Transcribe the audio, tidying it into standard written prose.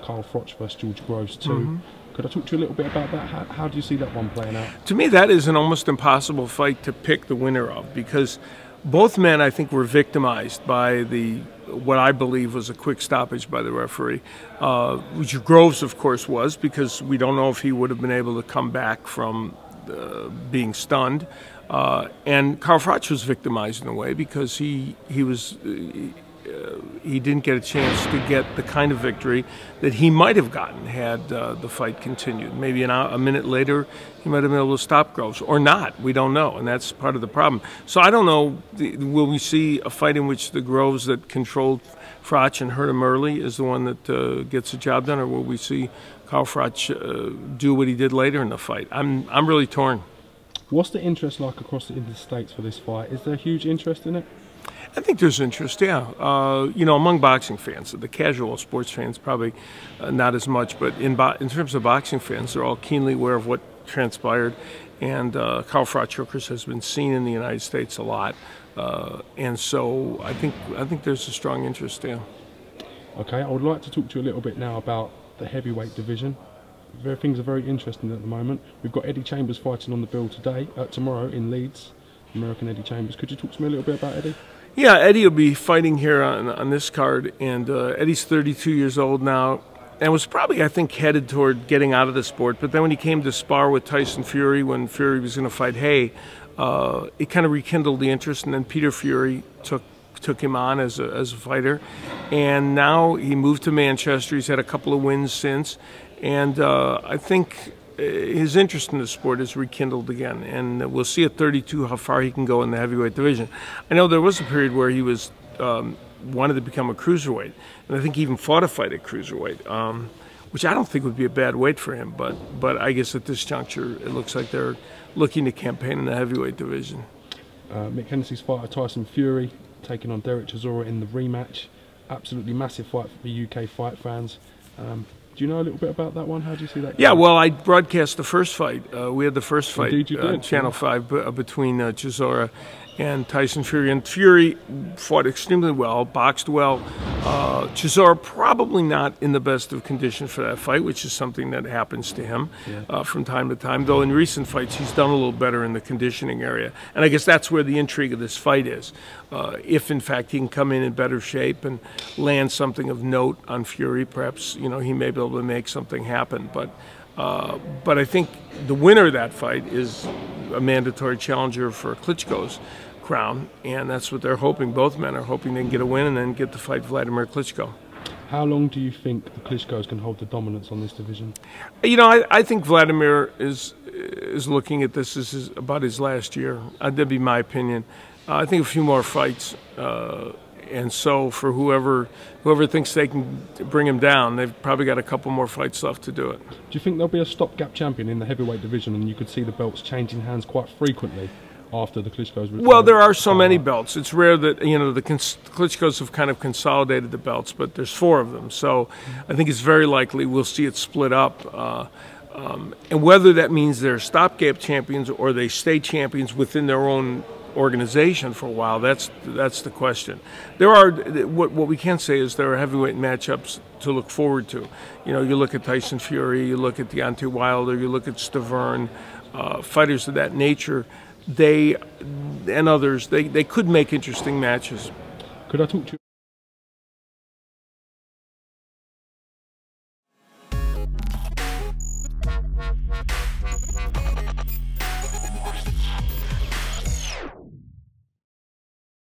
Carl Froch versus George Groves too. Could I talk to you a little bit about that? How do you see that one playing out? To me, that is an almost impossible fight to pick the winner of, because both men, I think, were victimized by what I believe was a quick stoppage by the referee, which Groves, of course, was, because we don't know if he would have been able to come back from being stunned. And Carl Froch was victimized in a way because he didn't get a chance to get the kind of victory that he might have gotten had the fight continued. Maybe a minute later, he might have been able to stop Groves, or not. We don't know, and that's part of the problem. So I don't know, will we see a fight in which the Groves that controlled Froch and hurt him early is the one that gets the job done, or will we see Carl Froch do what he did later in the fight? I'm really torn. What's the interest like across the States for this fight? Is there huge interest in it? I think there's interest, yeah. You know, among boxing fans, the casual sports fans probably not as much, but in terms of boxing fans, they're all keenly aware of what transpired. And Carl Froch, of course, has been seen in the United States a lot, and so I think there's a strong interest there. Okay, I would like to talk to you a little bit now about the heavyweight division. Things are very interesting at the moment. We've got Eddie Chambers fighting on the bill tomorrow in Leeds. American Eddie Chambers. Could you talk to me a little bit about Eddie? Yeah, Eddie will be fighting here on this card, and Eddie's 32 years old now, and was probably, I think, headed toward getting out of the sport. But then when he came to spar with Tyson Fury, when Fury was going to fight Hay, it kind of rekindled the interest, and then Peter Fury took him on as a fighter, and now he moved to Manchester. He's had a couple of wins since, and I think his interest in the sport is rekindled again, and we'll see at 32 how far he can go in the heavyweight division. I know there was a period where he was wanted to become a cruiserweight, and I think he even fought a fight at cruiserweight, which I don't think would be a bad weight for him, but I guess at this juncture it looks like they're looking to campaign in the heavyweight division. Mick Hennessy's fighter Tyson Fury taking on DERECK CHISORA in the rematch. Absolutely massive fight for the UK fight fans. Do you know a little bit about that one? How do you see that? Yeah, well, I broadcast the first fight. We had the first fight on Channel 5 between Chisora and Tyson Fury. And Fury fought extremely well, boxed well. Chisora probably not in the best of condition for that fight, which is something that happens to him from time to time. Though in recent fights, he's done a little better in the conditioning area. And I guess that's where the intrigue of this fight is. If, in fact, he can come in better shape and land something of note on Fury, perhaps, you know, he may be able to make something happen. But I think the winner of that fight is a mandatory challenger for Klitschko's crown, and that's what they're hoping. Both men are hoping they can get a win and then get to fight Vladimir Klitschko. How long do you think the Klitschkos can hold the dominance on this division? You know, I think Vladimir is looking at this as about his last year. That'd be my opinion. I think a few more fights, and so for whoever thinks they can bring him down, they've probably got a couple more fights left to do it. Do you think there'll be a stopgap champion in the heavyweight division, and you could see the belts changing hands quite frequently after the Klitschkos return? Well, there are so many belts. It's rare that, you know, the Klitschkos have kind of consolidated the belts, but there's 4 of them. So I think it's very likely we'll see it split up. And whether that means they're stopgap champions or they stay champions within their own organization for a while, that's the question. There are what we can say is there are heavyweight matchups to look forward to. You know, you look at Tyson Fury, you look at Deontay Wilder, you look at Stavern, fighters of that nature. They and others, they could make interesting matches. Could I talk to you